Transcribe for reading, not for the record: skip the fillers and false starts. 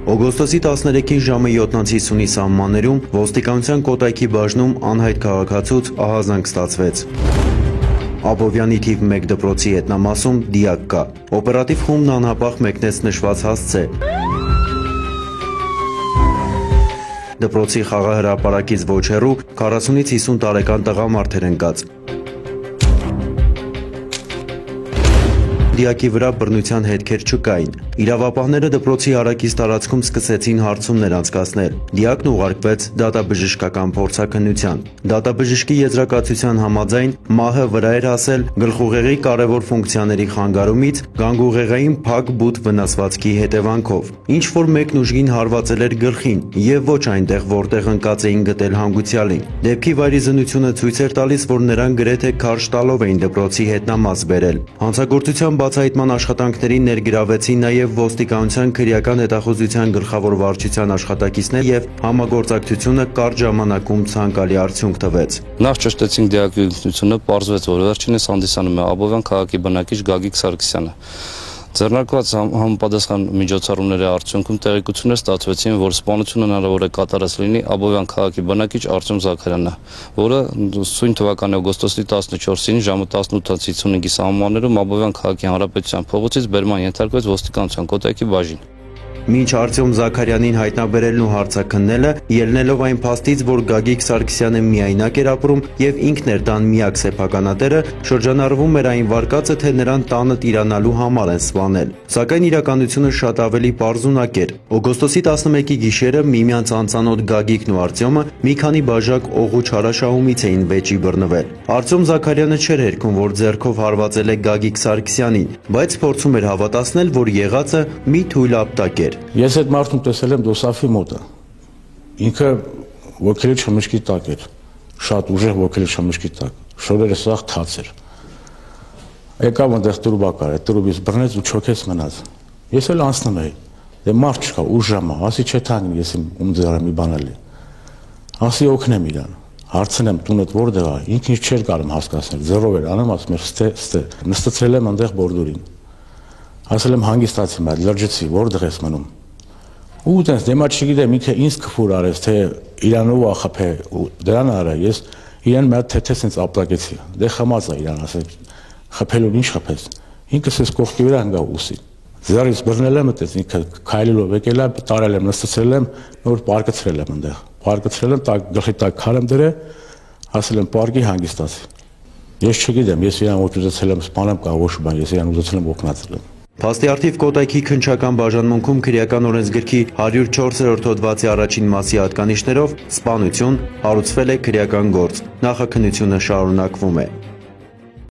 Օգոստոսի 13-ին ժամը 7:50-ի սահմաններում ոստիկանության Կոտայքի բաժնում անհայտ քաղաքացուց ահազանգ ստացվեց։ Աբովյանի թիվ 1 դպրոցի ետնամասում դիակ կա։ Օպերատիվ խումբն անհապաղ մեկնեց նշված հասցե։ Դպրոցի խաղահրապարակից ոչ հեռու 40-ից 50 տարեկան տղամարդ էր ընկած։ Դիակի վրա բռնության հետքեր չկային։ Իրավապահները դպրոցի հարակից տարածքում սկսեցին հարցումներ անցկացնել։ Դիակն ուղարկվեց դատաբժշկական փորձաքննության։ Դատաբժշկի եզրակացության համաձայն մահը վրա էր հասել գլխուղեղի կարևոր ֆունկցիաների խանգարումից գանգուղեղային փակ բութ վնասվածքի հետևանքով։ Ինչ որ մեկն ուժգին հարվածել էր գլխին եւ ոչ այնտեղ, որտեղ ընկած էին գտել հանգուցյալին։ Դեպքի վայրի զննությունը ցույց էր տալիս, որ նրան գրեթե քարշ տալով էին դպրոցի հետնամաս բերել։ Հանցագործության բացահայտման աշխատանքներին ներգրավեցին նաև ոստիկանության քրեական հետախուզության գլխավոր վարչության աշխատակիցներ եւ համագործակցությունը կարճ ժամանակում ցանկալի արդյունք տվեց։ Նախ ճշտեցինք դիակի ինքնությունը, պարզվեց, որ վերջինս հանդիսանում է Աբովյան քաղաքի բնակիչ Գագիկ Սարգսյանը։ Ձեռնարկված համապատասխան միջոցառումների արդյունքում տեղեկություններ ստացվեցին, որ սպանությունը հնարավոր է կատարած լինի Աբովյան քաղաքի բնակիչ Արտյոմ Զաքարյանը, որը սույն թվականի օգոստոսի 14-ին ժամը 18:55-ի սահմաններում Աբովյան քաղաքի հանրապետության փողոցից բերման ենթարկվեց ոստիկանության Կոտայքի բաժին։ Մինչ Արտյոմ Զաքարյանին հայտնաբերելն ու հարցաքննելը, ելնելով այն փաստից, որ Գագիկ Սարգսյանը միայնակ էր ապրում եւ ինքն էր տան միակ սեփականատերը, շրջանառվում էր այն վարկածը, թե նրան տանը տիրանալու համար են սպանել։ Սակայն իրականությունը շատ ավելի պարզունակ էր։ Օգոստոսի 11-ի գիշերը միմյանց անծանոթ Գագիկն ու Արտյոմը մի քանի բաժակ օղու չարաշահումից էին վեճի բռնվել։ Արտյոմ Զաքարյանը չէր հերքում, որ ձեռքով հարվածել է Գագիկ Սարգսյանին, բայց փորձում էր հավատացնել, որ եղածը մի թույլ ապտակ էր։ Ես այդ մարդուն տեսել եմ Դոսաֆի մոտը։ Ինքը ոգելի չմշկի տակ էր, շատ ուժեղ ոգելի չմշկի տակ, շորերը սաղ թաց էր։ Եկավ այնտեղ տրուբակար, այդ տրուբից բռնեց ու չոքեց մնաց։ Ես էլ անցնում էի, դե մարդ չկա, ուժ ժամա, ասի չէ թանգ, ես ում ձեռը մի բան էլի։ Ասի օգնեմ իրան, հարցնեմ տունդ որտեղ է, ինքն ինչ չէր կարում հասկացնել, ձեռով էր անում, ասում էր ստե, նստացրել եմ այնտեղ բորդուրին։ Ասել եմ հանգստացի մայր, լրջեցի, որտեղ ես մնում։ Ու տենց դեմա չգիտեմ, ինքը ինձ քֆուր արեց, թե իրանով ախփե, ու դրան արա, ես իրան մի հատ թեթե սենց ապտակեցի։ Դե խմած է իրան, ասել, խփելով ինչ խփես։ Ինքս ես կողքի վրա ընկա ուսի։ Ձեռից բռնել եմ այդպես, ինքը քայլելով եկել է, տարել եմ, նստացրել եմ, նոր պարկացրել եմ այնտեղ։ Պարկացրել եմ, գլխի տակ քար եմ դրել, ասել եմ պարկի հանգստացի։ Ես չգիտեմ, ես իրան ոչ ուզեցել եմ սպանեմ կամ ոչ բան, ես իրան ուզեցել եմ օգնացել եմ։ Փաստի առթիվ Կոտայքի քննչական բաժանմունքում քրեական օրենսգրքի 104-րդ հոդվածի առաջին մասի հատկանիշներով սպանություն հարուցվել է քրեական գործ, նախաքննությունը շարունակվում է։